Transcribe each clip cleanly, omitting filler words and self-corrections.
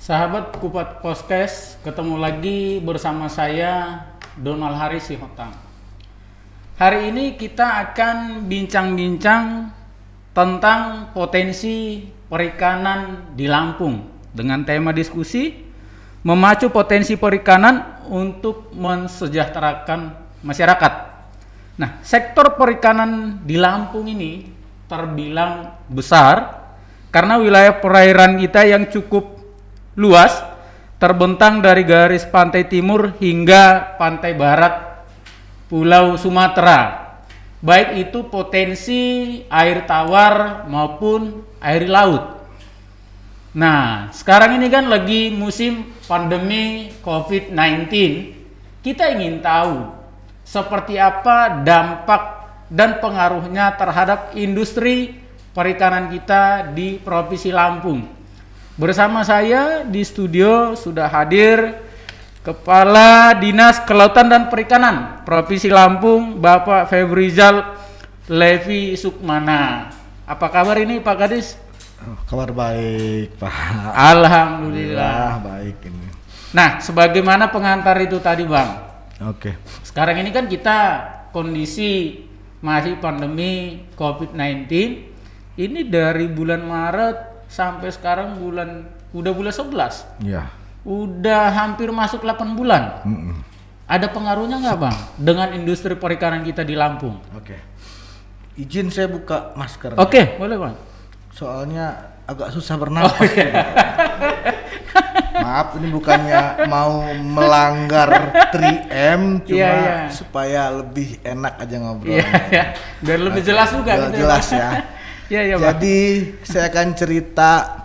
Sahabat Kupat Podcast, ketemu lagi bersama saya Donald Haris Sihotang. Hari ini kita akan bincang-bincang tentang potensi perikanan di Lampung dengan tema diskusi memacu potensi perikanan untuk mensejahterakan masyarakat. Nah, sektor perikanan di Lampung ini terbilang besar karena wilayah perairan kita yang cukup luas, terbentang dari garis pantai timur hingga pantai barat Pulau Sumatera. Baik itu potensi air tawar maupun air laut. Nah, sekarang ini kan lagi musim pandemi COVID-19. Kita ingin tahu seperti apa dampak dan pengaruhnya terhadap industri perikanan kita di Provinsi Lampung. Bersama saya di studio sudah hadir Kepala Dinas Kelautan dan Perikanan Provinsi Lampung, Bapak Febrizal Levi Sukmana. Apa kabar ini Pak Kadis? Kabar baik Pak. Alhamdulillah baik ini. Nah, sebagaimana pengantar itu tadi Bang. Oke. Sekarang ini kan kita kondisi masih pandemi COVID-19. Ini dari bulan Maret sampai sekarang udah bulan 11. Iya. Udah hampir masuk 8 bulan. Ada pengaruhnya nggak Bang dengan industri perikanan kita di Lampung? Oke. Izin saya buka masker. Oke, boleh Bang. Soalnya agak susah bernapas. Maaf, ini bukannya mau melanggar 3M, cuma supaya lebih enak aja ngobrol. Iya. Biar lebih jelas juga. Biar jelas ya. Iya, Jadi saya akan cerita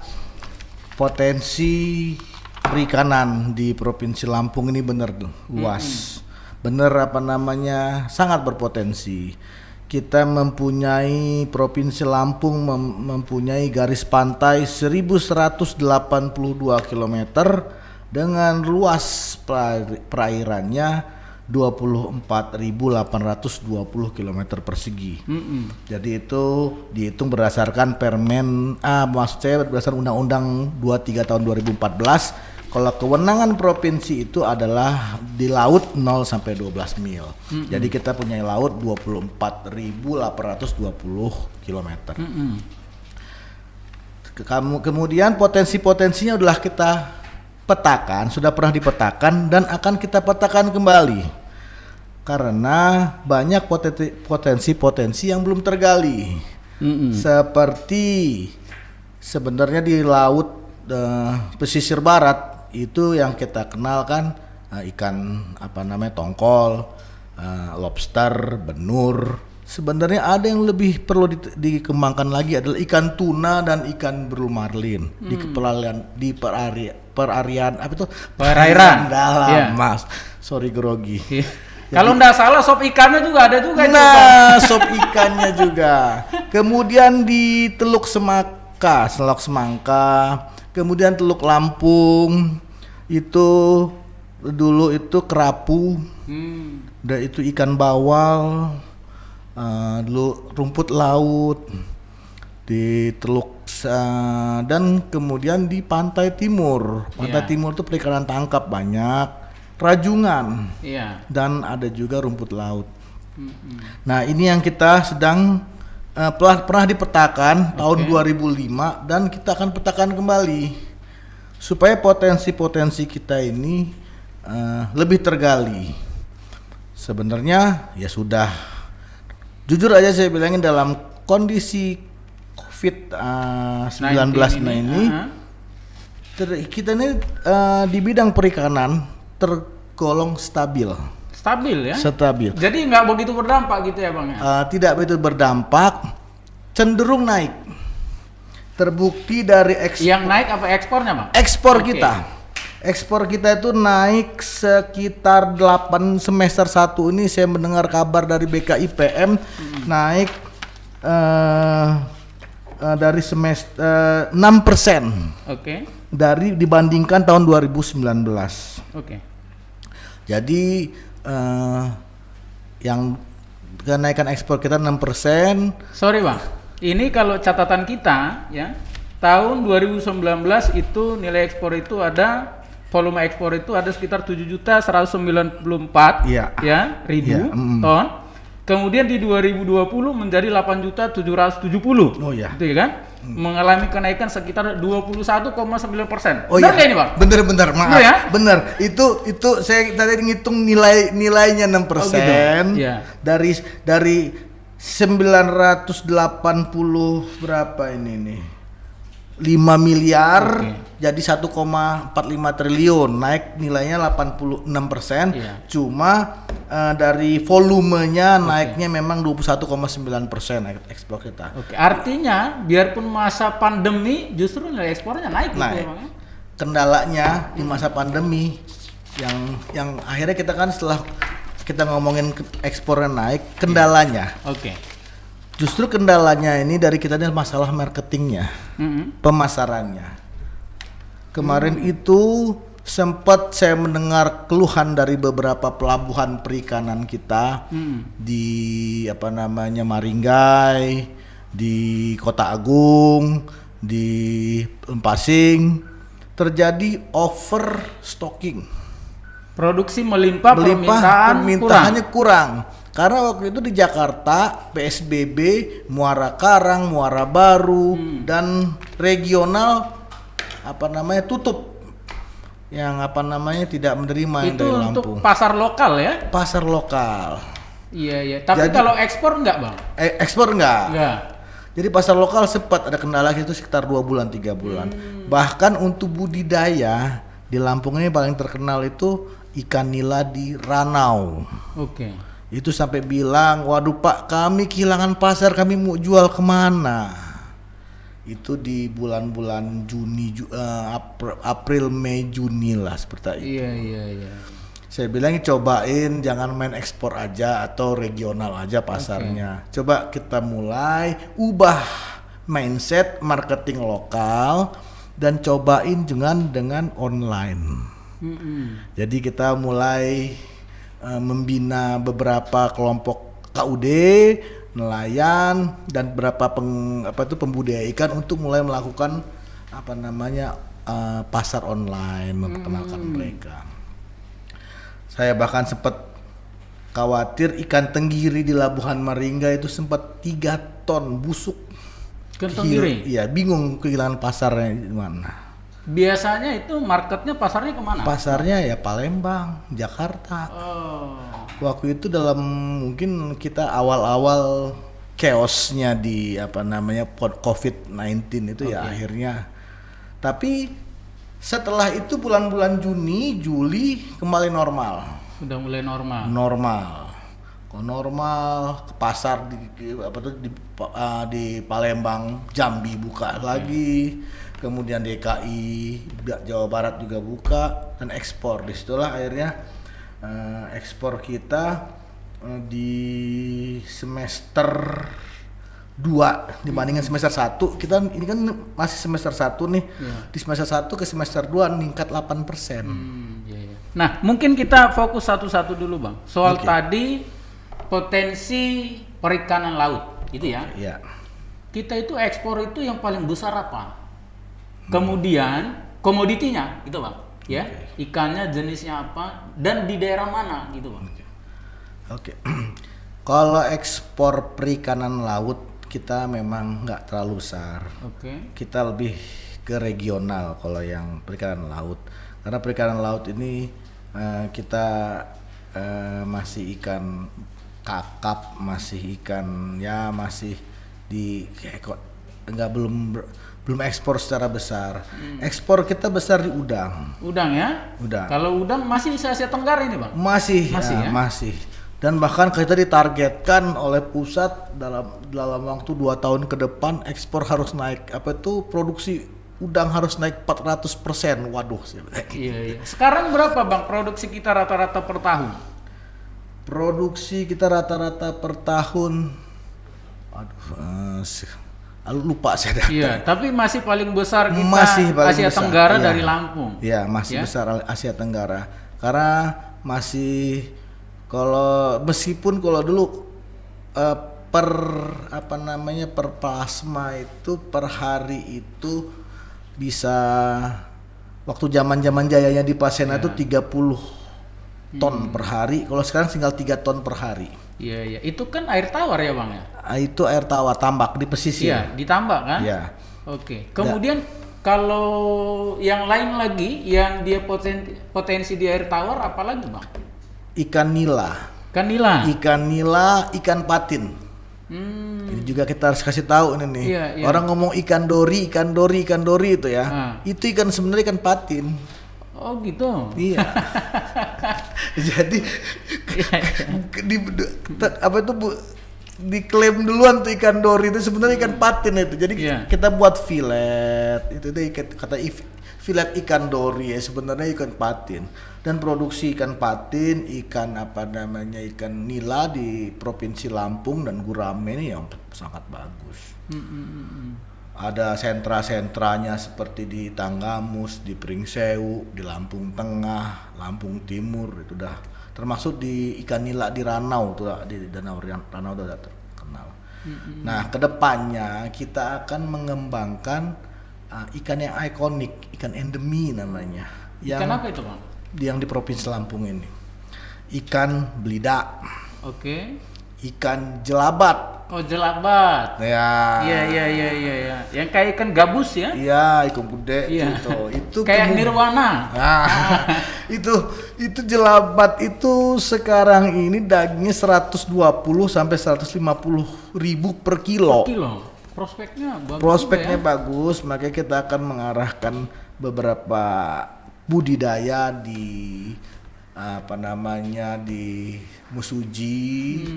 potensi perikanan di Provinsi Lampung ini benar luas. Benar sangat berpotensi. Kita mempunyai Provinsi Lampung mempunyai garis pantai 1182 km dengan luas perairannya 24.820 km persegi. Jadi itu dihitung berdasarkan berdasarkan Undang-Undang 23 tahun 2014. Kalau kewenangan provinsi itu adalah di laut 0 sampai 12 mil. Jadi kita punya laut 24.820 km. Kemudian potensi-potensinya sudah kita petakan, sudah pernah dipetakan dan akan kita petakan kembali. Karena banyak potensi-potensi yang belum tergali. Seperti sebenarnya di laut pesisir barat itu yang kita kenal kan ikan tongkol, lobster, benur. Sebenarnya ada yang lebih perlu dikembangkan lagi adalah ikan tuna dan ikan beru marlin di perairan dalam Mas. Sorry grogi. Kalau nggak salah sop ikannya juga ada juga. Sop ikannya juga. Kemudian di Teluk Semangka, kemudian Teluk Lampung itu dulu itu kerapu, dan itu ikan bawal, dulu rumput laut di Teluk dan kemudian di Pantai Timur. Pantai Timur itu perikanan tangkap banyak, rajungan, dan ada juga rumput laut. Nah ini yang kita sedang pernah dipetakan tahun 2005 dan kita akan petakan kembali supaya potensi-potensi kita ini lebih tergali. Sebenarnya ya sudah, jujur aja saya bilangin dalam kondisi COVID-19 ini kita ini di bidang perikanan tergolong stabil. Stabil ya? Stabil. Jadi nggak begitu berdampak gitu ya Bang ya? Tidak begitu berdampak, cenderung naik. Terbukti dari yang naik apa ekspornya Bang? Ekspor kita. Ekspor kita itu naik sekitar 8 semester 1 ini saya mendengar kabar dari BKIPM naik dari semester 6%. Dari dibandingkan tahun 2019. Jadi yang kenaikan ekspor kita 6%. Sorry Bang, ini kalau catatan kita ya, tahun 2019 itu nilai ekspor itu ada volume ekspor itu ada sekitar 7.194 Iya. ya ribu Iya, ton. Kemudian di 2020 menjadi 8.770. Oh iya. Gitu ya kan? Mengalami kenaikan sekitar 21,9%. Oh Benar iya. nggak ini, Bang? Bener, maaf. Bener ya? Bener. Itu saya tadi ngitung nilainya 6%. Oh, gitu. Iya. Dari 980 berapa ini nih? 5 miliar jadi 1,45 triliun, naik nilainya 86%. Iya. Cuma dari volumenya naiknya memang 21,9% ekspor kita. Oke, artinya biarpun masa pandemi justru nilai ekspornya naik gitu ya, Bang. Kendalanya di masa pandemi yang akhirnya kita kan setelah kita ngomongin ekspornya naik, kendalanya. Oke. Justru kendalanya ini dari kita ini masalah marketingnya, pemasarannya. Kemarin itu sempat saya mendengar keluhan dari beberapa pelabuhan perikanan kita di Maringgai, di Kota Agung, di Pasing terjadi overstocking. Produksi melimpah, permintaannya kurang. Karena waktu itu di Jakarta PSBB, Muara Karang, Muara Baru dan regional tutup. Yang tidak menerima yang itu dari untuk Lampung. pasar lokal ya? Pasar lokal. Iya. Tapi Jadi, kalau ekspor enggak, Bang? Ekspor enggak. Enggak. Jadi pasar lokal sempat ada kendala itu sekitar 2 bulan 3 bulan. Bahkan untuk budidaya di Lampung ini paling terkenal itu ikan nila di Ranau. Oke. Itu sampai bilang, waduh Pak, kami kehilangan pasar, kami mau jual kemana? Itu di bulan-bulan April, Mei, Juni lah seperti itu. Iya. Saya bilang cobain, jangan main ekspor aja atau regional aja pasarnya. Coba kita mulai ubah mindset marketing lokal dan cobain dengan online. Jadi kita mulai membina beberapa kelompok KUD, nelayan dan beberapa pembudidaya ikan untuk mulai melakukan pasar online, memperkenalkan mereka. Saya bahkan sempat khawatir ikan tenggiri di Labuhan Maringga itu sempat 3 ton busuk. Ikan tenggiri? Iya, bingung kehilangan pasarnya di mana. Biasanya itu marketnya pasarnya kemana? Pasarnya ya Palembang, Jakarta. Oh. Waktu itu dalam mungkin kita awal-awal chaosnya di COVID-19 itu ya akhirnya. Tapi setelah itu bulan-bulan Juni, Juli kembali normal. Sudah mulai normal. Normal ke pasar di Palembang, Jambi buka lagi. Kemudian DKI, Jawa Barat juga buka dan ekspor. Disitulah akhirnya ekspor kita di semester 2 dibandingkan semester 1. Kita ini kan masih semester 1 nih. Di semester 1 ke semester 2 meningkat 8%. Nah, mungkin kita fokus satu-satu dulu, Bang. Soal tadi potensi perikanan laut, gitu ya. Iya. Kita itu ekspor itu yang paling besar apa? Kemudian komoditinya gitu, Bang, ya. Ikannya jenisnya apa dan di daerah mana gitu, Bang. Oke. Kalau ekspor perikanan laut kita memang nggak terlalu besar. Kita lebih ke regional kalau yang perikanan laut. Karena perikanan laut ini kita masih ikan kakap, masih ikan masih belum ekspor secara besar. Ekspor kita besar di udang. Udang ya? Udang. Kalau udang masih di Asia Tenggara ini, Bang? Masih. Masih. Dan bahkan kita ditargetkan oleh pusat dalam waktu 2 tahun ke depan ekspor harus naik. Produksi udang harus naik 400%. Waduh. Iya. Sekarang berapa, Bang, produksi kita rata-rata per tahun? Produksi kita rata-rata per tahun lupa saya data. Iya, tapi masih paling besar kita paling Asia besar. Tenggara dari Lampung. Iya, masih besar Asia Tenggara. Karena masih meskipun kalau dulu per plasma itu per hari itu bisa waktu zaman jayanya di Pasena itu 30 ton per hari. Kalau sekarang tinggal 3 ton per hari. Iya. Itu kan air tawar ya Bang ya? Itu air tawar tambak di pesisir. Iya, ditambak kan? Iya. Oke. Kemudian kalau yang lain lagi yang dia potensi di air tawar apalagi Bang? Ikan nila. Ikan nila, ikan patin. Ini juga kita harus kasih tahu ini nih. Iya. Orang ngomong ikan dori itu ya. Itu ikan sebenarnya ikan patin. Oh gitu. Iya. Jadi diklaim duluan tuh ikan dori itu sebenarnya ikan patin itu. Jadi kita buat filet itu deh filet ikan dori ya sebenarnya ikan patin. Dan produksi ikan patin, ikan nila di Provinsi Lampung dan gurame ini yang sangat bagus. Ada sentra-sentranya seperti di Tanggamus, di Pringsewu, di Lampung Tengah, Lampung Timur itu udah termasuk di ikan nila di Ranau tuh di Danau Ranau udah terkenal. Nah, kedepannya kita akan mengembangkan ikan yang ikonik, ikan endemi namanya. Ikan apa itu Bang? Yang di Provinsi Lampung ini. Ikan belida. Oke. Ikan jelabat. Oh jelabat. Ya. Iya. Yang kayak ikan gabus ya? Iya, ikan gede itu kayak nirwana. Nah, itu jelabat itu sekarang ini dagingnya 120 sampai 150 ribu per kilo. Prospeknya bagus, makanya kita akan mengarahkan beberapa budidaya di di Musuji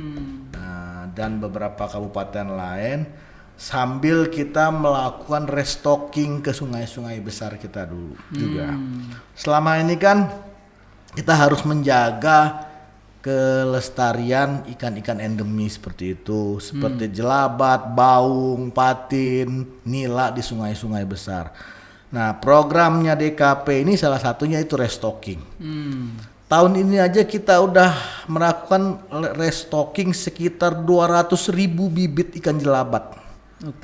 dan beberapa kabupaten lain sambil kita melakukan restocking ke sungai-sungai besar kita dulu juga. Selama ini kan kita harus menjaga kelestarian ikan-ikan endemi seperti itu, seperti jelabat, baung, patin, nila di sungai-sungai besar. Nah, programnya DKP ini salah satunya itu restocking. Tahun ini aja kita udah melakukan restocking sekitar 200.000 bibit ikan jelabat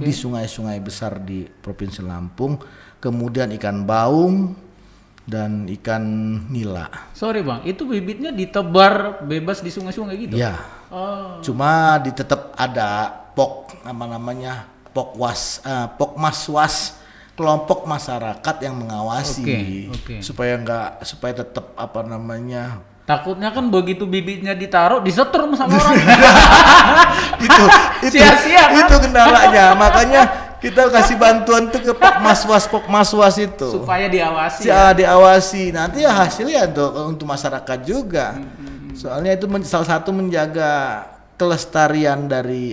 di sungai-sungai besar di Provinsi Lampung, kemudian ikan baung dan ikan nila. Sorry Bang, itu bibitnya ditebar bebas di sungai-sungai gitu? Ya. Cuma tetap ada pokmaswas, kelompok masyarakat yang mengawasi supaya tetap takutnya kan begitu bibitnya ditaruh disetrum sama orang. itu sia-sia kan? Itu kendalanya. Makanya kita kasih bantuan tuh ke pokmaswas itu supaya diawasi. Diawasi. Nanti ya hasilnya untuk masyarakat juga. Soalnya itu salah satu menjaga kelestarian dari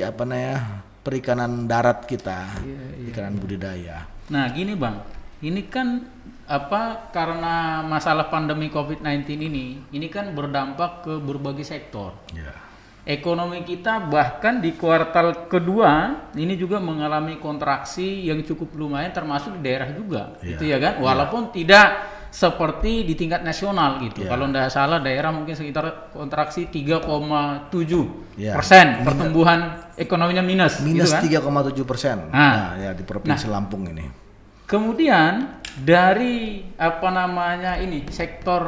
perikanan darat kita, perikanan budidaya. Nah gini Bang, ini kan karena masalah pandemi COVID-19 ini kan berdampak ke berbagai sektor. Ekonomi kita bahkan di kuartal kedua ini juga mengalami kontraksi yang cukup lumayan termasuk di daerah juga, gitu ya kan? Walaupun tidak seperti di tingkat nasional gitu. Kalau tidak salah daerah mungkin sekitar kontraksi 3,7% pertumbuhan ekonominya minus gitu kan? 3,7%. Nah, di Provinsi Lampung ini. Kemudian dari sektor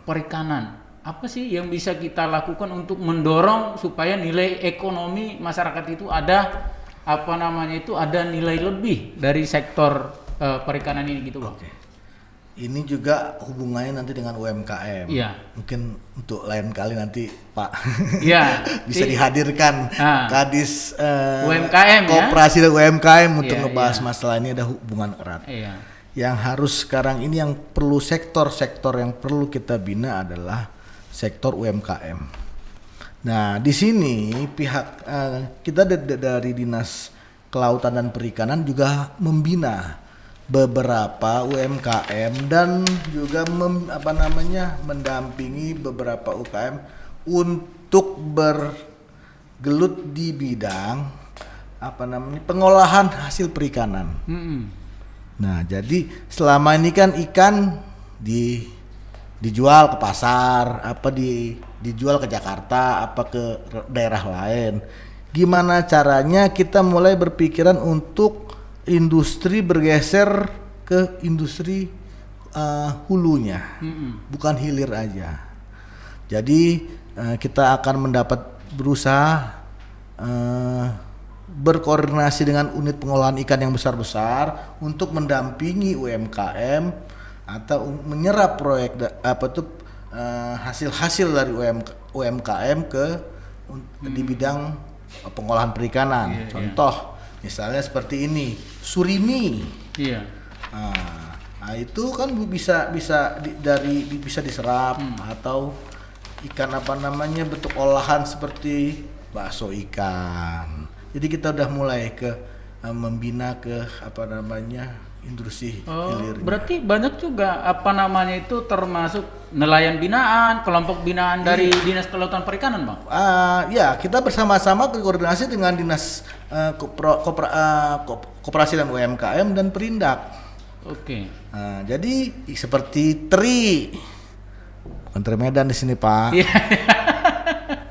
perikanan, apa sih yang bisa kita lakukan untuk mendorong supaya nilai ekonomi masyarakat itu ada ada nilai lebih dari sektor perikanan ini gitu Bang? Ini juga hubungannya nanti dengan UMKM. Mungkin untuk lain kali nanti Pak bisa dihadirkan Kadis UMKM Koperasi dan UMKM untuk ngebahas masalah ini, ada hubungan erat. Yang harus sekarang ini yang perlu sektor-sektor yang perlu kita bina adalah sektor UMKM. Nah, di sini pihak kita dari Dinas Kelautan dan Perikanan juga membina beberapa UMKM dan juga mendampingi beberapa UKM untuk bergelut di bidang pengolahan hasil perikanan. Nah, jadi selama ini kan ikan dijual ke pasar, dijual ke Jakarta, ke daerah lain. gimana caranya kita mulai berpikiran untuk industri bergeser ke industri hulunya, bukan hilir aja. Jadi kita akan berusaha berkoordinasi dengan unit pengolahan ikan yang besar-besar untuk mendampingi UMKM atau menyerap proyek hasil-hasil dari UMKM di bidang pengolahan perikanan. Contoh misalnya seperti ini, surimi. Nah, itu kan bisa diserap atau ikan bentuk olahan seperti bakso ikan. Jadi kita udah mulai membina ke industri hilir. Berarti banyak juga itu termasuk nelayan binaan, kelompok binaan dari Dinas Kelautan Perikanan, Bang? Ya, kita bersama-sama koordinasi dengan Dinas Koperasi dan UMKM dan Perindak. Oke. Jadi seperti teri, bukan teri Medan di sini, Pak.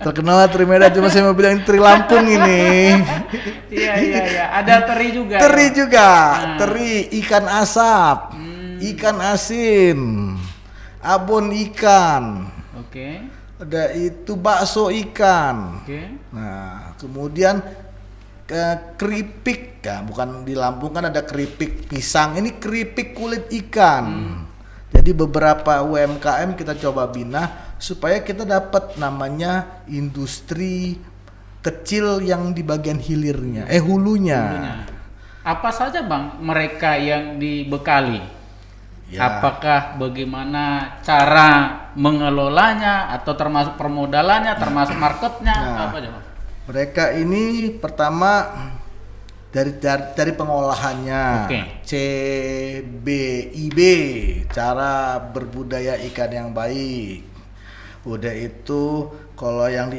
Terkenal teri Medan, cuma saya mau bilang teri Lampung ini. Iya. Ada teri juga. Teri juga, teri ikan asap, ikan asin, abon ikan. Oke. Ada itu bakso ikan. Oke. Nah, kemudian keripik, bukan di Lampung kan ada keripik pisang, ini keripik kulit ikan. Jadi beberapa UMKM kita coba bina supaya kita dapat namanya industri kecil yang di bagian hilirnya, hulunya. Apa saja, Bang, mereka yang dibekali? Apakah bagaimana cara mengelolanya atau termasuk permodalannya, termasuk marketnya, apa aja, Bang? Mereka ini pertama dari pengolahannya, CBIB, cara berbudaya ikan yang baik. Udah itu kalau yang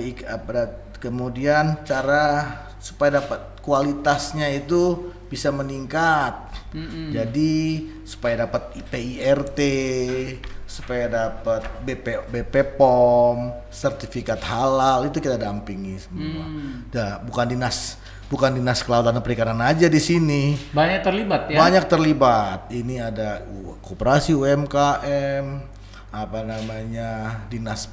kemudian cara supaya dapat kualitasnya itu bisa meningkat. Jadi supaya dapat PIRT, supaya dapat BP POM, sertifikat halal, itu kita dampingi semua. Bukan dinas kelautan dan perikanan aja di sini. Banyak terlibat ya? Banyak terlibat. Ini ada koperasi UMKM, dinas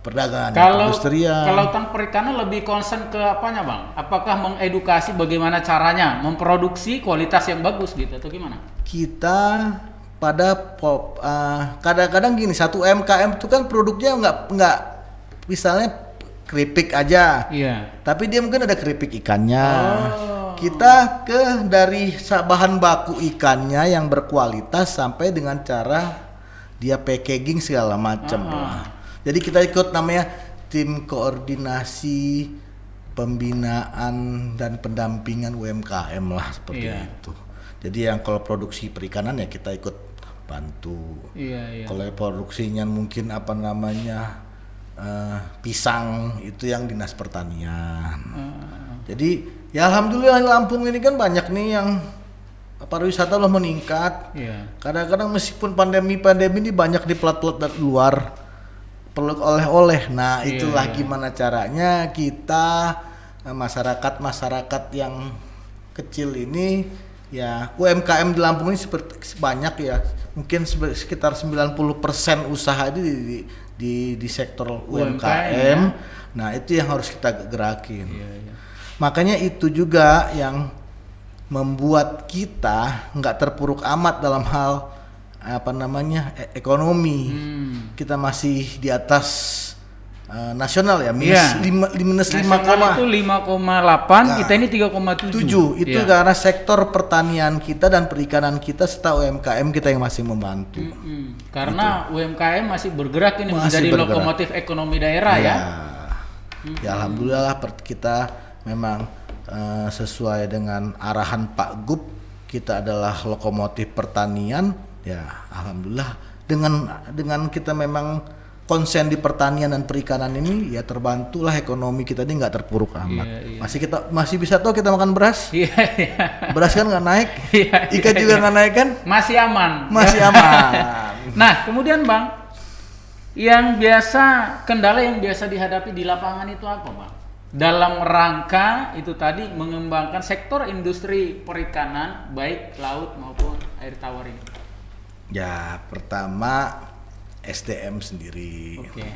perdagangan, perindustrian. Kelautan perikanan lebih concern ke apanya, Bang? Apakah mengedukasi bagaimana caranya memproduksi kualitas yang bagus gitu atau gimana? Kita kadang-kadang gini, satu UMKM itu kan produknya nggak misalnya keripik aja, tapi dia mungkin ada keripik ikannya. Kita dari bahan baku ikannya yang berkualitas sampai dengan cara dia packaging segala macam lah. Jadi kita ikut namanya tim koordinasi pembinaan dan pendampingan UMKM lah seperti itu. Jadi yang kalau produksi perikanan ya kita ikut bantu. Kalau produksinya mungkin pisang itu yang dinas pertanian. Jadi ya alhamdulillah Lampung ini kan banyak nih yang pariwisata lah meningkat. Kadang-kadang meskipun pandemi ini banyak di plat-plat dari luar perlu oleh-oleh. Nah itulah gimana caranya kita masyarakat yang kecil ini ya UMKM di Lampung ini banyak ya, mungkin sekitar 90% usaha ini di sektor UMKM. Nah itu yang harus kita gerakin. Makanya itu juga yang membuat kita nggak terpuruk amat dalam hal ekonomi. Kita masih di atas nasional ya, minus 5, itu 5,8, kita ini 3,7. Itu karena sektor pertanian kita dan perikanan kita serta UMKM kita yang masih membantu. Karena gitu. UMKM masih bergerak ini menjadi lokomotif ekonomi daerah ya. Ya alhamdulillah kita memang sesuai dengan arahan Pak Gub, kita adalah lokomotif pertanian. Ya alhamdulillah dengan kita memang konsen di pertanian dan perikanan ini ya terbantulah ekonomi kita ini nggak terpuruk amat. Masih bisa kita makan beras. Beras kan nggak naik, ikan juga nggak naik kan? Masih aman. Nah kemudian Bang, kendala yang biasa dihadapi di lapangan itu apa, Bang? dalam rangka itu tadi mengembangkan sektor industri perikanan baik laut maupun air tawar ini? Ya, pertama SDM sendiri. Oke.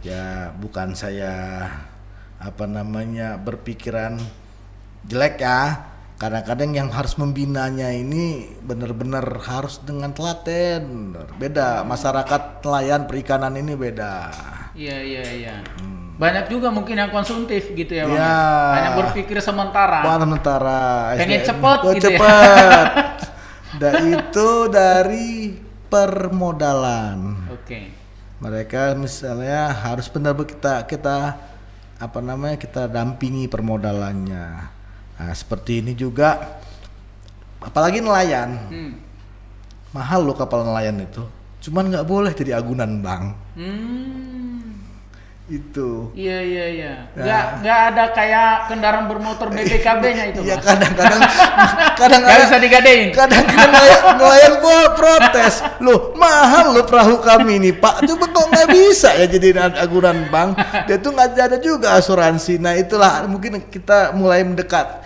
Ya, bukan saya berpikiran jelek ya. Kadang-kadang yang harus membinanya ini benar-benar harus dengan telaten. Beda, masyarakat nelayan perikanan ini beda. Iya. Banyak juga mungkin yang konsumtif gitu ya, Bang. Ya. Hanya berpikir sementara. Pengen SDM. cepet gitu ya. Cepet. Dan itu dari permodalan. Oke. Mereka misalnya harus benar-benar kita dampingi permodalannya. Nah, seperti ini juga, apalagi nelayan, mahal loh kapal nelayan itu. Cuman nggak boleh jadi agunan bank. Itu. Iya. Nggak ada kayak kendaraan bermotor BPKB-nya itu. Iya, Mas. kadang Nggak bisa digadein. Kadang-kadang nelayan protes, loh mahal loh perahu kami ini Pak, coba kok nggak bisa ya jadi agunan bank, dia tuh nggak ada juga asuransi. Nah itulah mungkin kita mulai mendekat,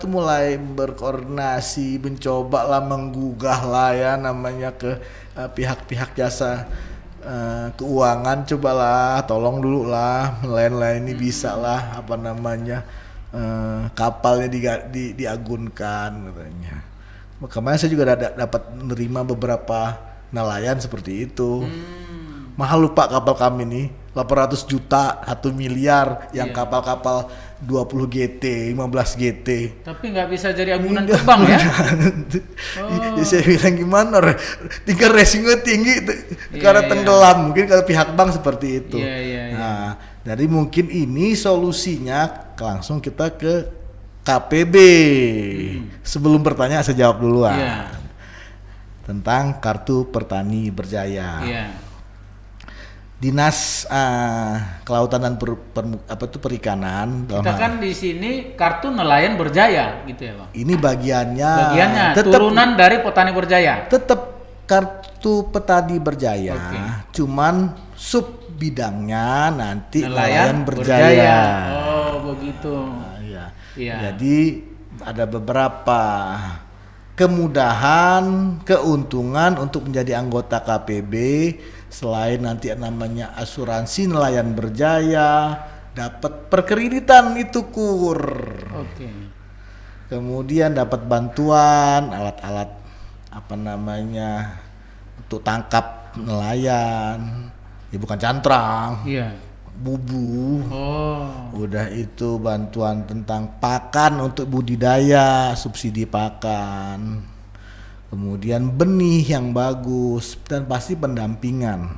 mulai berkoordinasi, mencoba lah menggugah lah ya namanya ke pihak-pihak jasa keuangan, cobalah tolong dulu lah nelayan-nelayan ini bisa lah kapalnya diagunkan katanya. Kemarin saya juga dapat menerima beberapa nelayan seperti itu. Mahal lupa kapal kami nih 800 juta, 1 miliar yang kapal-kapal 20 GT, 15 GT. Tapi nggak bisa jadi agunan terbang ya? Ya saya bilang gimana, tingkat resiko tinggi karena tenggelam. Mungkin kalau pihak bank seperti itu. Nah, jadi mungkin ini solusinya langsung kita ke KPB. Sebelum bertanya saya jawab duluan. Tentang kartu petani berjaya. Dinas Kelautan dan Perikanan. Kita kan di sini kartu nelayan berjaya gitu ya, Bang. Ini bagiannya turunan dari petani berjaya. Tetap kartu petani berjaya. Cuman sub bidangnya nanti nelayan berjaya. Oh, begitu. Jadi ada beberapa kemudahan, keuntungan untuk menjadi anggota KPB. Selain nanti namanya asuransi nelayan berjaya, dapat perkreditan itu kur. Kemudian dapat bantuan alat-alat untuk tangkap nelayan. Ya bukan cantrang. Bubu. Udah itu bantuan tentang pakan untuk budidaya, subsidi pakan. Kemudian benih yang bagus dan pasti pendampingan.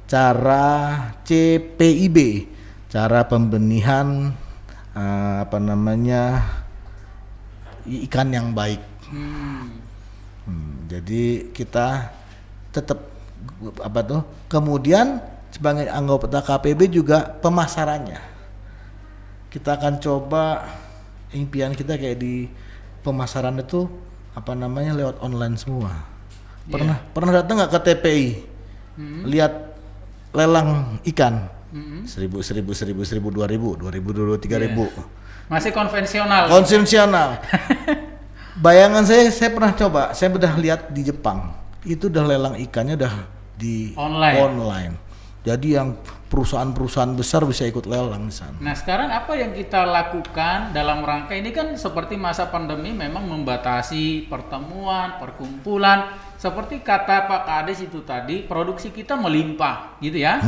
Cara CPIB, cara pembenihan ikan yang baik. Jadi kita tetap kemudian sebagai anggota KPB juga pemasarannya. Kita akan coba impian kita kayak di pemasaran itu lewat online semua. Pernah datang nggak ke TPI? Lihat lelang ikan. 1.000, 2.000, 2.000, 3.000. Masih konvensional. Bayangan saya pernah coba, saya udah lihat di Jepang. Itu udah lelang ikannya udah di online. Jadi yang perusahaan-perusahaan besar bisa ikut lelang di sana. Nah, sekarang apa yang kita lakukan dalam rangka ini kan seperti masa pandemi memang membatasi pertemuan, perkumpulan. Seperti kata Pak Kades itu tadi, produksi kita melimpah, gitu ya.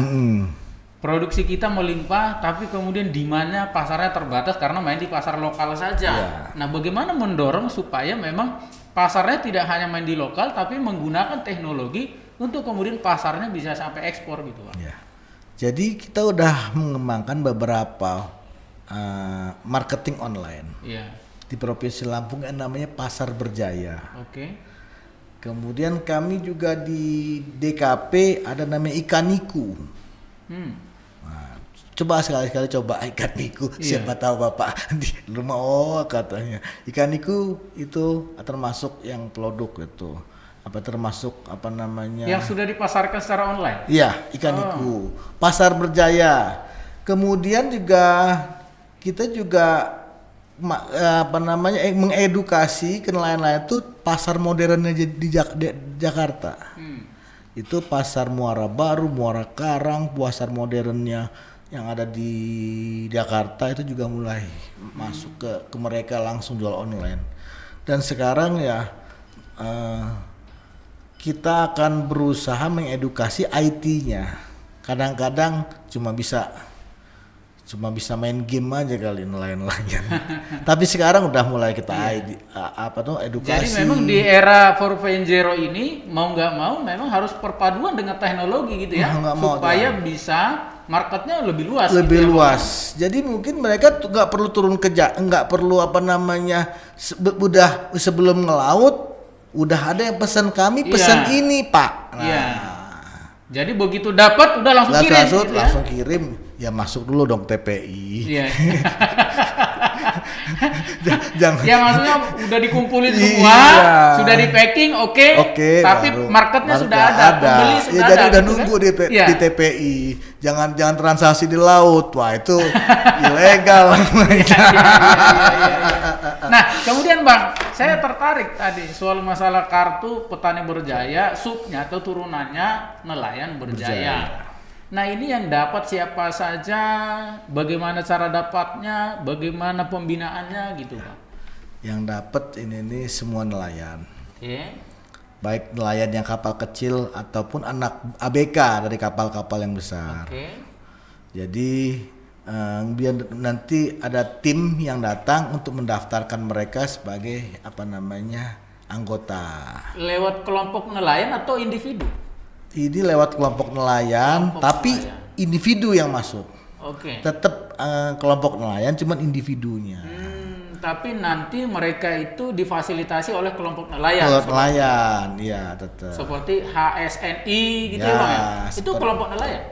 Produksi kita melimpah, tapi kemudian demand-nya pasarnya terbatas karena main di pasar lokal saja. Nah, bagaimana mendorong supaya memang pasarnya tidak hanya main di lokal, tapi menggunakan teknologi untuk kemudian pasarnya bisa sampai ekspor gitu, Pak. Jadi kita udah mengembangkan beberapa marketing online. Di Provinsi Lampung yang namanya Pasar Berjaya. Kemudian kami juga di DKP ada namanya Ikaniku. Coba sekali-sekali coba Ikaniku. Siapa tahu Bapak di rumah katanya. Ikaniku itu termasuk yang produk itu. Termasuk yang sudah dipasarkan secara online? Iya, Ikaniku. Pasar Berjaya. Kemudian juga kita juga mengedukasi ke nelayan-nelayan itu pasar modernnya di Jakarta. Itu pasar Muara Baru, Muara Karang, pasar modernnya yang ada di Jakarta itu juga mulai masuk ke mereka langsung jual online. Dan sekarang ya kita akan berusaha mengedukasi IT-nya. Kadang-kadang cuma bisa main game aja kali nelayan-nelayan. Tapi sekarang udah mulai kita edukasi. Jadi memang di era 4.0 ini mau nggak mau memang harus perpaduan dengan teknologi gitu ya, supaya bisa marketnya lebih luas. Lebih luas. Jadi mungkin mereka nggak perlu turun nggak perlu udah sebelum ngelaut udah ada yang pesan ini Pak. Jadi begitu dapat udah langsung kirim. Langsung kirim. Ya masuk dulu dong TPI. Iya. Ya maksudnya udah dikumpulin semua, sudah di packing, oke, tapi marketnya sudah ada, pembeli sudah ada. Jadi udah nunggu di TPI. Jangan transaksi di laut. Wah, itu ilegal. Nah, kemudian Bang, saya tertarik tadi soal masalah kartu Petani Berjaya, subnya atau turunannya Nelayan Berjaya. Nah, ini yang dapat siapa saja, bagaimana cara dapatnya, bagaimana pembinaannya gitu, Pak? Yang dapat ini semua nelayan. Baik nelayan yang kapal kecil ataupun anak ABK dari kapal-kapal yang besar. Jadi biar nanti ada tim yang datang untuk mendaftarkan mereka sebagai anggota. Lewat kelompok nelayan atau individu? Ini lewat kelompok nelayan, tapi individu yang masuk. Tetap kelompok nelayan, cuman individunya. Tapi nanti mereka itu difasilitasi oleh kelompok nelayan. Kelompok nelayan, iya tetap. Seperti HSNI gitu ya, Bang ya? Itu kelompok nelayan.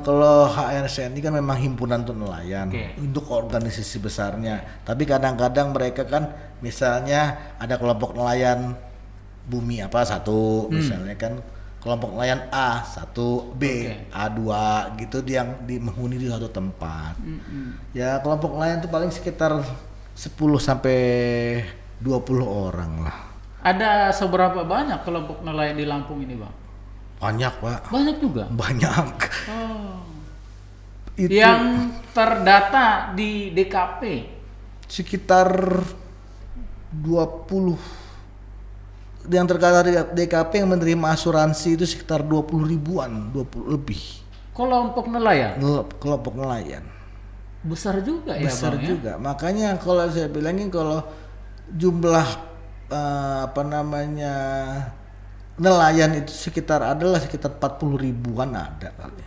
Kalau HSNI kan memang himpunan untuk nelayan, untuk organisasi besarnya. Tapi kadang-kadang mereka kan, misalnya ada kelompok nelayan bumi satu, misalnya kan. Kelompok nelayan A1, B, A2 gitu yang menghuni di satu tempat. Ya kelompok nelayan itu paling sekitar 10 sampai 20 orang lah. Ada seberapa banyak kelompok nelayan di Lampung ini, Bang? Banyak, Pak. Banyak juga? Banyak. Yang terdata di DKP? Sekitar 20. Yang terkata di DKP yang menerima asuransi itu sekitar 20 ribuan, 20 lebih. Kelompok nelayan? Kelompok nelayan. Besar juga ya, Besar Bang, juga. Makanya kalau saya bilangin kalau jumlah nelayan itu sekitar 40 ribuan ada kali.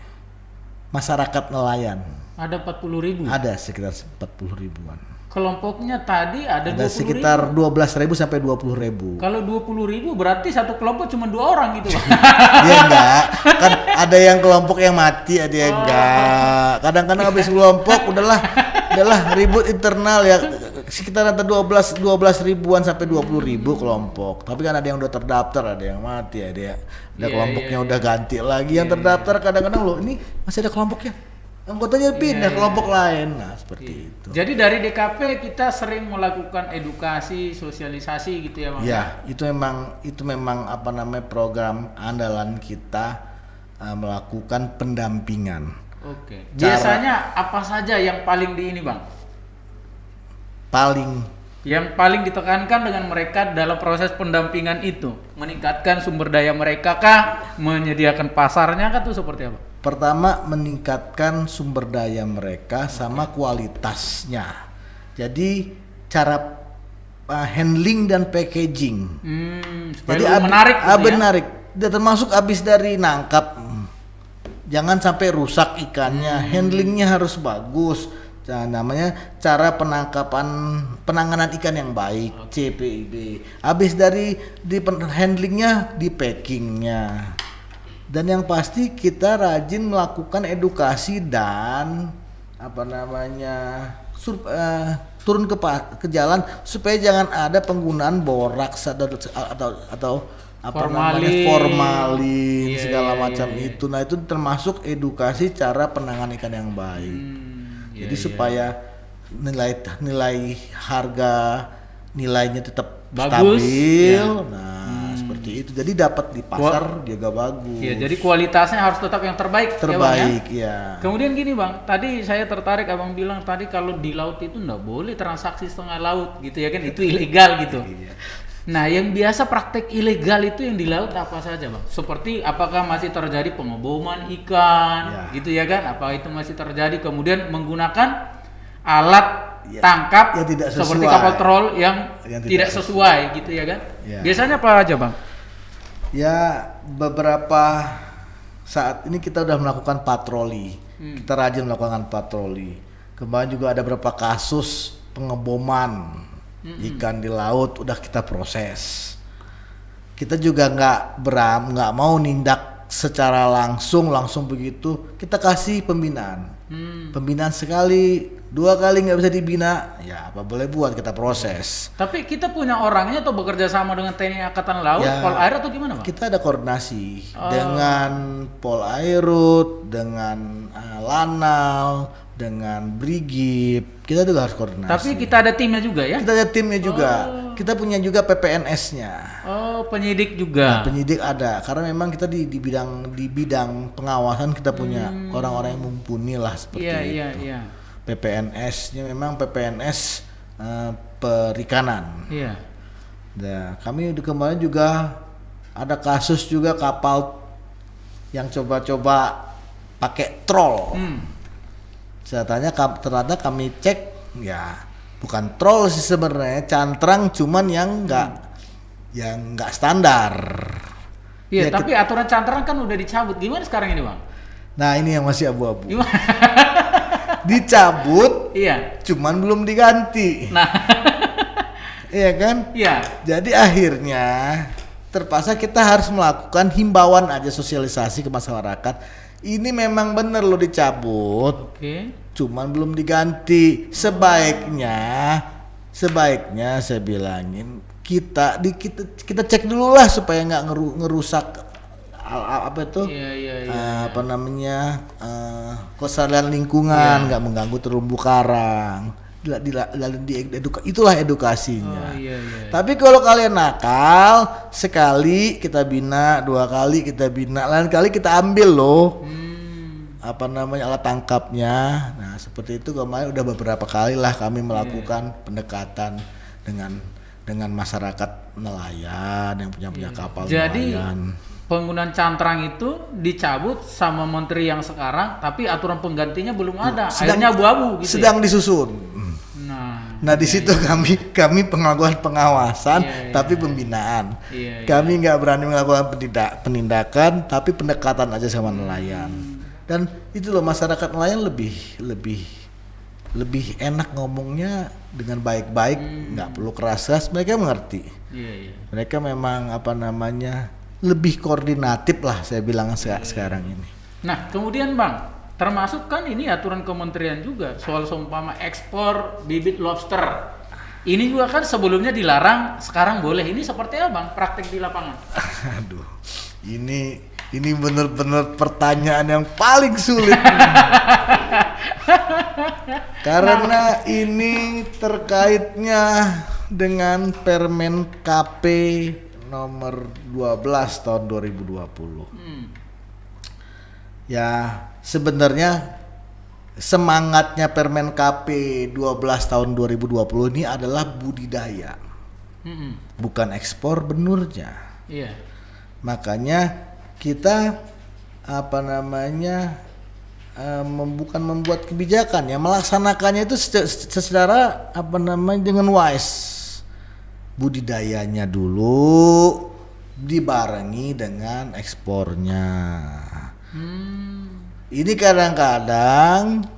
Masyarakat nelayan. Ada 40 ribu? Ada sekitar 40 ribuan. Kelompoknya tadi ada 20 sekitar 12.000 sampai 20.000. Kalau 20.000 berarti satu kelompok cuma 2 orang gitu, Bang. Iya enggak, kan ada yang kelompok yang mati, ada yang enggak. Kadang-kadang habis kelompok udahlah ribut internal ya, sekitar antara 12 ribuan sampai 20.000 kelompok. Tapi kan ada yang udah terdaftar, ada yang mati, ada kelompoknya udah ganti lagi. Yang terdaftar kadang-kadang loh ini masih ada kelompoknya. Anggotanya pindah kelompok lain, seperti itu. Jadi dari DKP kita sering melakukan edukasi, sosialisasi gitu ya, Bang? Ya, itu memang program andalan kita melakukan pendampingan. Biasanya apa saja yang paling di ini, Bang? Yang paling ditekankan dengan mereka dalam proses pendampingan itu, meningkatkan sumber daya mereka kah, menyediakan pasarnya kah, itu seperti apa? Pertama, meningkatkan sumber daya mereka sama kualitasnya. Jadi cara handling dan packaging. Jadi menarik. Menarik. Dan termasuk habis dari nangkap, jangan sampai rusak ikannya. Handlingnya harus bagus. Namanya cara penanganan ikan yang baik, CPIB. Habis dari handlingnya, di packingnya. Dan yang pasti kita rajin melakukan edukasi dan turun ke jalan supaya jangan ada penggunaan boraks atau formalin segala macam itu. Nah, itu termasuk edukasi cara penanganan ikan yang baik. Jadi supaya nilai harga nilainya tetap Bagus, stabil. ya. Nah, seperti itu. Jadi dapat di pasar juga bagus. Iya, jadi kualitasnya harus tetap yang terbaik. Terbaik, ya, Bang, ya. Kemudian gini Bang, tadi saya tertarik Abang bilang tadi kalau di laut itu nggak boleh transaksi setengah laut gitu ya kan, itu ilegal gitu. Iya. Nah, yang biasa praktek ilegal itu yang di laut apa saja Bang? Seperti apakah masih terjadi pengeboman ikan, gitu ya kan? Apa itu masih terjadi kemudian menggunakan alat tangkap yang tidak sesuai. Seperti kapal troll yang tidak sesuai gitu ya kan? Ya. Biasanya apa aja Bang? Ya, beberapa saat ini kita udah melakukan patroli. Kita rajin melakukan patroli. Kemarin juga ada beberapa kasus pengeboman ikan di laut udah kita proses. Kita juga nggak mau nindak secara langsung begitu. Kita kasih pembinaan. Pembinaan sekali, 2 kali nggak bisa dibina, ya apa boleh buat, kita proses. Tapi kita punya orangnya atau bekerja sama dengan TNI Angkatan Laut, Ya, Polair atau gimana Bang? Kita ada koordinasi dengan Polairut, dengan Lanal, dengan Brigip. Kita juga harus koordinasi. Tapi kita ada timnya juga ya? Kita ada timnya juga. Kita punya juga PPNS-nya. Oh, penyidik juga. Nah, penyidik ada, karena memang kita di bidang pengawasan kita punya orang-orang yang mumpuni lah seperti itu. Iya. PPNS-nya memang PPNS perikanan. Iya. Nah, kami kemarin juga ada kasus juga kapal yang coba-coba pakai troll. Ternyata kami cek, ya bukan troll sih sebenarnya, cantrang, cuman yang nggak standar. Iya, Ya, tapi aturan cantrang kan udah dicabut. Gimana sekarang ini Bang? Nah, ini yang masih abu-abu. Gimana? Dicabut, Iya. cuman belum diganti. Nah, Iya kan? iya. Jadi akhirnya terpaksa kita harus melakukan himbauan aja, sosialisasi ke masyarakat. Ini memang bener lo dicabut, Oke. cuman belum diganti. Sebaiknya saya bilangin kita cek dulu lah supaya nggak ngerusak apa itu, apa namanya, kelestarian lingkungan, nggak mengganggu terumbu karang. Itulah edukasinya. Tapi kalau kalian nakal, sekali kita bina, 2 kali kita bina, lain kali kita ambil loh. Apa namanya, alat tangkapnya. Nah, seperti itu kemarin udah beberapa kali lah kami melakukan pendekatan dengan masyarakat nelayan yang punya kapal nelayan. Penggunaan cantrang itu dicabut sama menteri yang sekarang, tapi aturan penggantinya belum ada. Akhirnya abu-abu gitu. Sedang disusun. Nah, di situ kami melakukan pengawasan, tapi pembinaan. Kami nggak berani melakukan penindakan, tapi pendekatan aja sama nelayan. Dan itu loh, masyarakat nelayan lebih enak ngomongnya dengan baik-baik, nggak perlu keras-keras, mereka mengerti. Mereka memang apa namanya, lebih koordinatif lah, saya bilang sekarang ini. Nah, kemudian Bang, termasuk kan ini aturan kementerian juga soal seumpama ekspor bibit lobster. Ini juga kan sebelumnya dilarang, sekarang boleh. Ini seperti apa Bang praktek di lapangan? Aduh, ini benar-benar pertanyaan yang paling sulit. Karena ini terkaitnya dengan Permen KP nomor 12 tahun 2020. Ya, sebenarnya semangatnya Permen KP 12 tahun 2020 ini adalah budidaya. Bukan ekspor benurnya. Iya. Makanya kita apa namanya, bukan membuat kebijakan ya, melaksanakannya itu secara apa namanya, dengan wise. Budidayanya dulu dibarengi dengan ekspornya. Ini kadang-kadang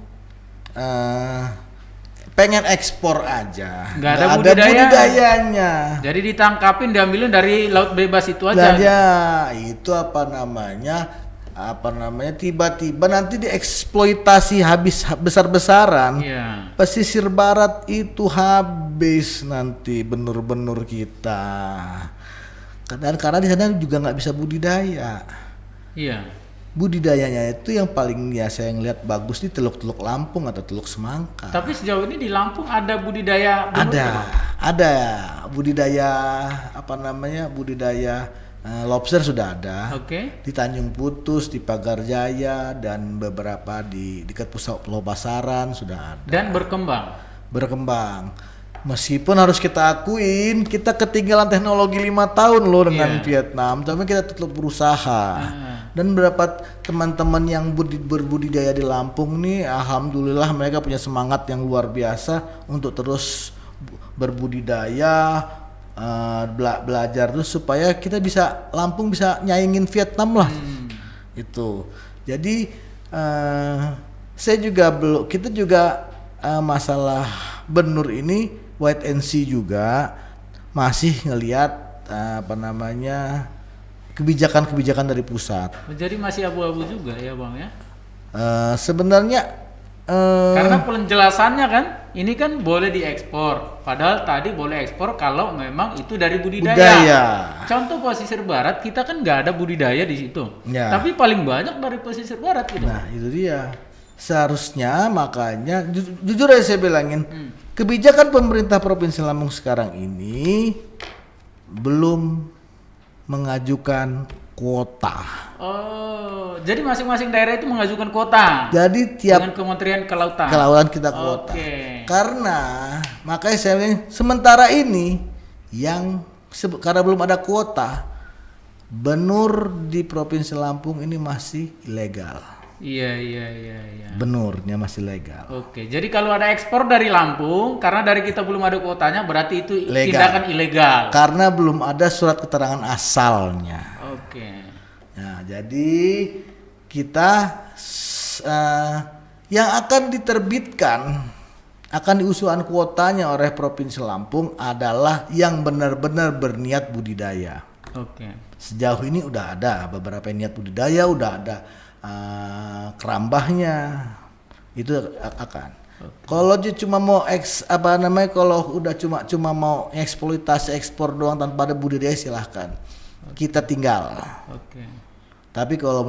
pengen ekspor aja, nggak ada budidayanya. Jadi ditangkapin, diambilin dari laut bebas itu aja. Ya, itu apa namanya, tiba-tiba nanti dieksploitasi habis besar-besaran. Pesisir barat itu habis nanti benur-benur kita. Karena di sana juga nggak bisa budidaya. budidayanya itu yang paling ya saya ngelihat bagus di Teluk-Teluk Lampung atau Teluk Semangka. Tapi sejauh ini di Lampung ada budidaya benur Ada, nggak, Bang? ada budidaya budidaya lobster sudah ada. Oke. Di Tanjung Putus, di Pagar Jaya dan beberapa di dekat pusat Pulau Basaran sudah ada. Dan berkembang. Meskipun harus kita akuin kita ketinggalan teknologi 5 tahun loh dengan Iya. Vietnam, tapi kita tetap berusaha. Dan beberapa teman-teman yang berbudidaya di Lampung nih, alhamdulillah mereka punya semangat yang luar biasa untuk terus berbudidaya, belajar terus supaya kita bisa Lampung bisa nyaingin Vietnam lah. Itu. Jadi kita juga masalah benur ini wait and see juga masih ngelihat kebijakan-kebijakan dari pusat. Jadi masih abu-abu juga ya Bang ya? Sebenarnya Karena penjelasannya kan, ini kan boleh diekspor. Padahal tadi boleh ekspor kalau memang itu dari budidaya. Contoh pesisir barat, kita kan nggak ada budidaya di situ. Ya. Tapi paling banyak dari pesisir barat gitu. Nah itu dia. Seharusnya makanya jujur aja saya bilangin, kebijakan pemerintah Provinsi Lampung sekarang ini belum mengajukan kuota. Oh, jadi masing-masing daerah itu mengajukan kuota. Jadi tiap dengan Kementerian Kelautan. kelautan kita kuota. Oke. Karena makanya saya bilang sementara ini karena belum ada kuota, benur di Provinsi Lampung ini masih ilegal. Iya. Benurnya masih legal. Oke, jadi kalau ada ekspor dari Lampung, karena dari kita belum ada kuotanya, berarti itu Legal. tindakan ilegal. Karena belum ada surat keterangan asalnya. Oke. Nah, jadi kita yang akan diterbitkan, akan diusulkan kuotanya oleh Provinsi Lampung adalah yang benar-benar berniat budidaya. Oke. Sejauh ini udah ada beberapa niat budidaya, udah ada kerambahnya, itu akan. Kalau dia cuma mau kalau udah cuma mau eksploitasi ekspor doang tanpa ada budidaya silahkan, kita tinggal. Oke. Tapi kalau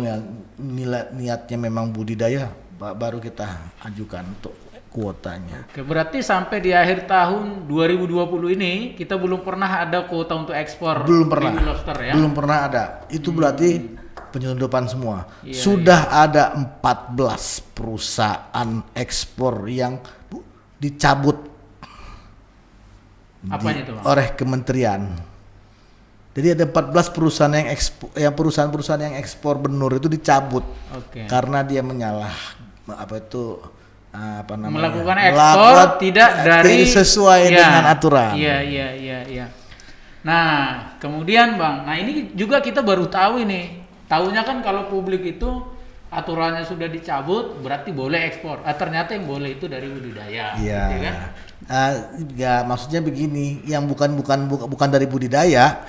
niatnya memang budidaya, baru kita ajukan untuk kuotanya. Oke, berarti sampai di akhir tahun 2020 ini kita belum pernah ada kuota untuk ekspor baby lobster ya? Belum pernah ada. Itu berarti penyelundupan semua. Iya, Sudah ada 14 perusahaan ekspor yang dicabut Apanya itu, Bang? oleh kementerian. Jadi ada 14 perusahaan perusahaan-perusahaan yang ekspor benur itu dicabut. Oke. Karena dia Melakukan ekspor tidak dari sesuai dengan aturan. Iya. Nah, kemudian Bang, ini juga kita baru tahu ini. Taunya kan kalau publik itu aturannya sudah dicabut berarti boleh ekspor. Ternyata yang boleh itu dari budidaya. Iya. Gitu kan? Ya maksudnya begini, yang bukan dari budidaya.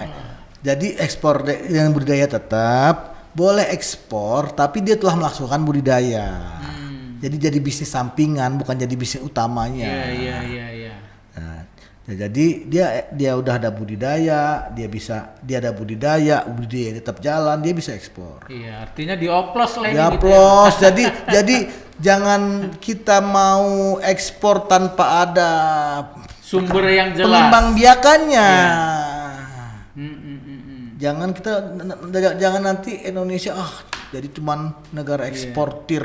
Jadi ekspor yang budidaya tetap boleh ekspor, tapi dia telah melaksanakan budidaya. Jadi bisnis sampingan, bukan jadi bisnis utamanya. Iya. Nah, jadi dia udah ada budidaya, dia ada budidaya tetap jalan, dia bisa ekspor. Iya, artinya dioplos lagi Dioplos. gitu ya. jadi jangan kita mau ekspor tanpa ada Sumber yang jelas. pengembangbiakannya. Jangan nanti Indonesia jadi cuman negara eksportir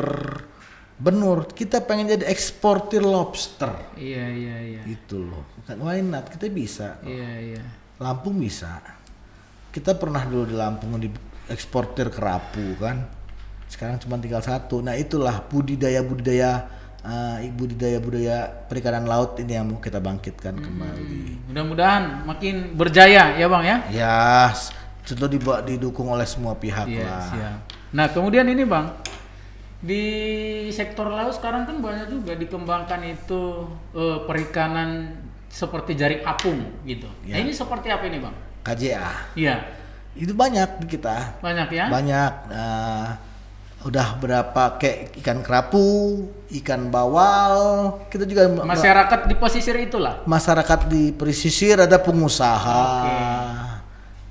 benur. Kita pengen jadi eksportir lobster. Iya. Gitu loh. Why not? Kita bisa. Iya. Lampung bisa. Kita pernah dulu di Lampung di eksportir kerapu kan. Sekarang cuma tinggal satu. Nah itulah budidaya perikanan laut ini yang mau kita bangkitkan kembali. Mudah-mudahan makin berjaya ya Bang ya. Ya, tentu didukung oleh semua pihak lah. Siap. Nah kemudian ini Bang, di sektor laut sekarang kan banyak juga dikembangkan itu perikanan seperti jaring apung gitu. Ya. Nah ini seperti apa ini Bang? KJA. Iya. Itu banyak di kita. Banyak ya? Banyak. Udah berapa kayak ikan kerapu, ikan bawal. Kita juga Masyarakat di pesisir itulah. masyarakat di pesisir ada pengusaha.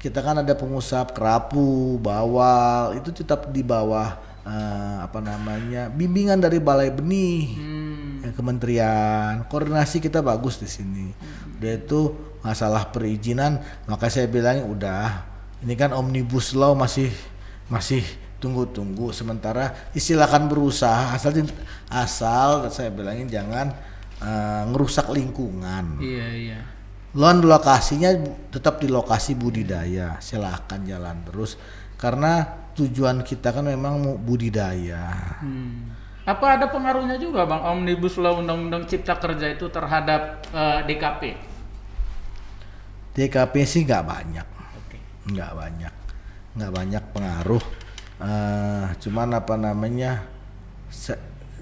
kita kan ada pengusap kerapu, bawal, itu tetap di bawah bimbingan dari Balai Benih, kementerian. Koordinasi kita bagus di sini. Udah itu masalah perizinan, maka saya bilang udah, ini kan omnibus law masih tunggu. Sementara silakan berusaha asal saya bilangin jangan ngerusak lingkungan. Iya. Lokasinya tetap di lokasi budidaya, silahkan jalan terus karena tujuan kita kan memang mau budidaya. Apa ada pengaruhnya juga Bang Omnibus Law Undang-Undang Cipta Kerja itu terhadap DKP? DKP sih nggak banyak, nggak banyak pengaruh. Cuman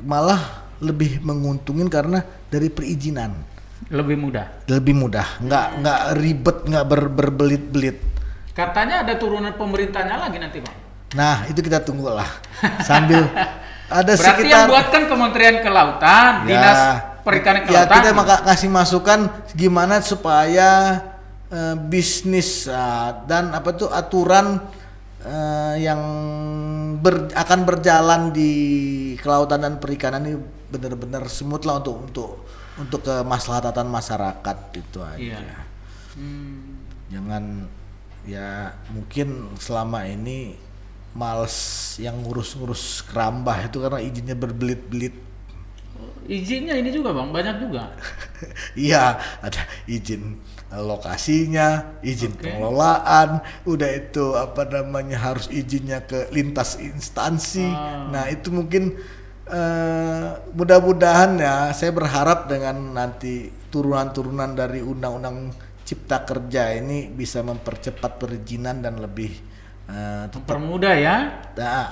malah lebih menguntungin karena dari perizinan lebih mudah, nggak ribet, nggak berbelit-belit. Katanya ada turunan pemerintahnya lagi nanti Bang. Nah itu kita tunggu lah sambil ada berarti yang buatkan Kementerian Kelautan, Dinas Perikanan Kelautan. Ya kita ngasih masukan gimana supaya bisnis dan aturan yang akan berjalan di kelautan dan perikanan ini benar-benar smooth lah untuk kemaslahatan masyarakat itu aja. Iya. Jangan ya mungkin selama ini males yang ngurus kerambah itu karena izinnya berbelit-belit. Izinnya ini juga Bang, banyak juga. Iya, ada izin lokasinya, izin pengelolaan, udah itu harus izinnya ke lintas instansi. Nah itu mungkin mudah-mudahan ya, saya berharap dengan nanti turunan-turunan dari Undang-Undang Cipta Kerja ini bisa mempercepat perizinan dan lebih mempermudah ya.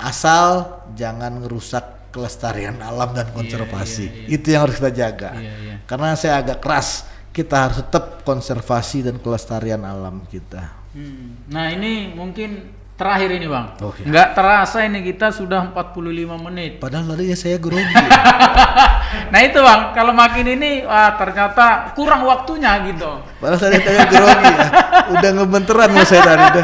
Asal jangan ngerusak kelestarian alam dan konservasi. Iya. Itu yang harus kita jaga. Iya. Karena saya agak keras, kita harus tetap konservasi dan kelestarian alam kita. Nah ini mungkin terakhir ini Bang. Ya. Nggak terasa ini kita sudah 45 menit. Padahal tadinya saya grogi. Nah itu Bang, kalau makin ini ternyata kurang waktunya gitu. Padahal saya grogi ya. Udah ngebenteran sama saya tadi.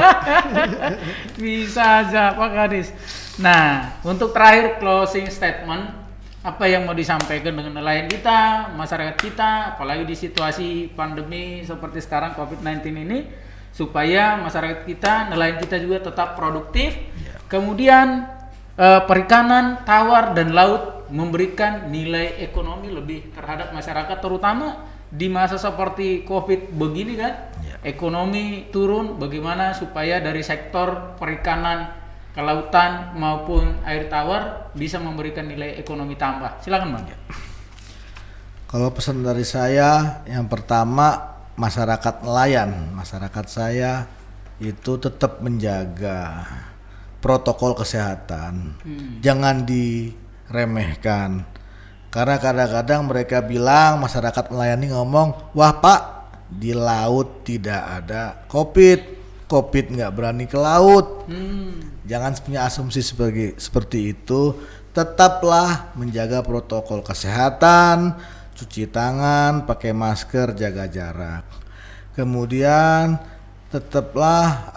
Bisa aja Pak Kadis. Nah, untuk terakhir closing statement, apa yang mau disampaikan dengan nelayan kita, masyarakat kita, apalagi di situasi pandemi seperti sekarang COVID-19 ini, supaya masyarakat kita, nelayan kita juga tetap produktif. Kemudian perikanan, tawar dan laut memberikan nilai ekonomi lebih terhadap masyarakat, terutama di masa seperti COVID begini kan, ekonomi turun, bagaimana supaya dari sektor perikanan, kelautan maupun air tawar bisa memberikan nilai ekonomi tambah. Silakan Bang. Kalau pesan dari saya, yang pertama masyarakat nelayan, masyarakat saya itu tetap menjaga protokol kesehatan, jangan diremehkan. Karena kadang-kadang mereka bilang, masyarakat nelayan ini ngomong, wah Pak, di laut tidak ada COVID nggak berani ke laut. Jangan punya asumsi seperti itu. Tetaplah menjaga protokol kesehatan, cuci tangan, pakai masker, jaga jarak. Kemudian tetaplah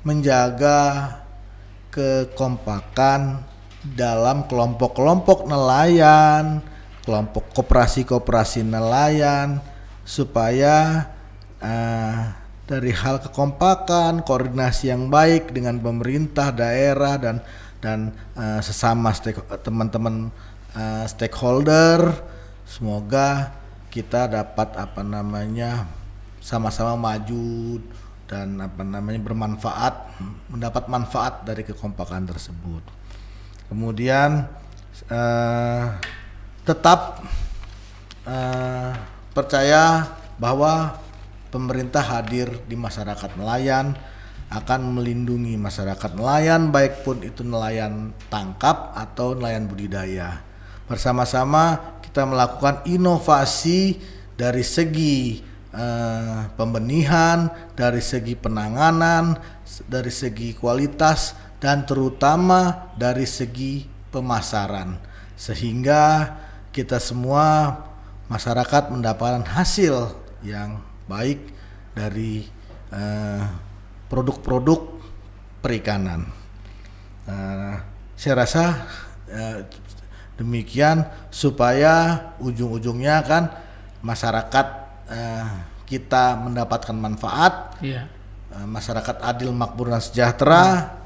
menjaga kekompakan dalam kelompok-kelompok nelayan, kelompok koperasi nelayan, supaya dari hal kekompakan, koordinasi yang baik dengan pemerintah daerah dan sesama teman-teman stakeholder, semoga kita dapat sama-sama maju dan mendapat manfaat dari kekompakan tersebut. Kemudian tetap percaya bahwa pemerintah hadir di masyarakat nelayan, akan melindungi masyarakat nelayan, baik pun itu nelayan tangkap atau nelayan budidaya. Bersama-sama kita melakukan inovasi dari segi pembenihan, dari segi penanganan, dari segi kualitas, dan terutama dari segi pemasaran, sehingga kita semua masyarakat mendapatkan hasil yang baik dari produk-produk perikanan. Saya rasa demikian supaya ujung-ujungnya kan masyarakat kita mendapatkan manfaat, masyarakat adil, makmur dan sejahtera,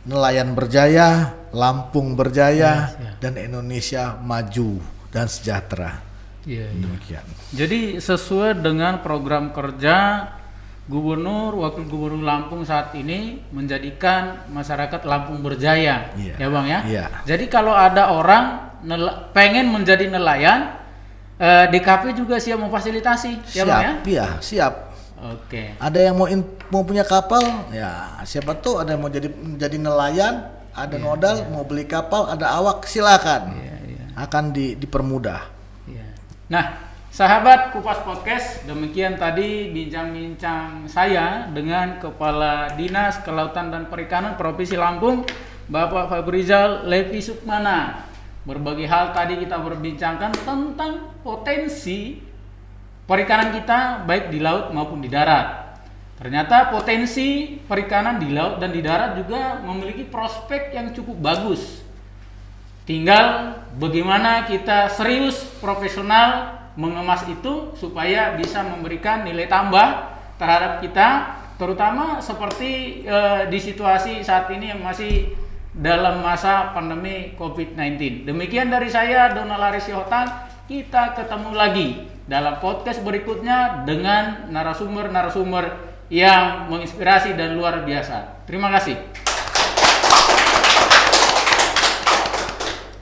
nelayan berjaya, Lampung berjaya, dan Indonesia maju dan sejahtera. Demikian. Jadi sesuai dengan program kerja Gubernur, Wakil Gubernur Lampung saat ini menjadikan masyarakat Lampung berjaya, ya Bang ya. Jadi kalau ada orang pengen menjadi nelayan, DKP juga siap memfasilitasi, ya Bang ya? Iya, siap. Oke. Ada yang mau punya kapal, ya siapa tuh ada yang mau jadi nelayan, ada modal mau beli kapal, ada awak, silakan. Akan dipermudah. Nah, sahabat Kupas Podcast, demikian tadi bincang-bincang saya dengan Kepala Dinas Kelautan dan Perikanan Provinsi Lampung, Bapak Fabrizal Levi Sukmana. Berbagai hal tadi kita berbincangkan tentang potensi perikanan kita baik di laut maupun di darat. Ternyata potensi perikanan di laut dan di darat juga memiliki prospek yang cukup bagus. Tinggal bagaimana kita serius, profesional mengemas itu supaya bisa memberikan nilai tambah terhadap kita, terutama seperti di situasi saat ini yang masih dalam masa pandemi COVID-19. Demikian dari saya, Donald Haris Sihotan. Kita ketemu lagi dalam podcast berikutnya dengan narasumber-narasumber yang menginspirasi dan luar biasa. Terima kasih.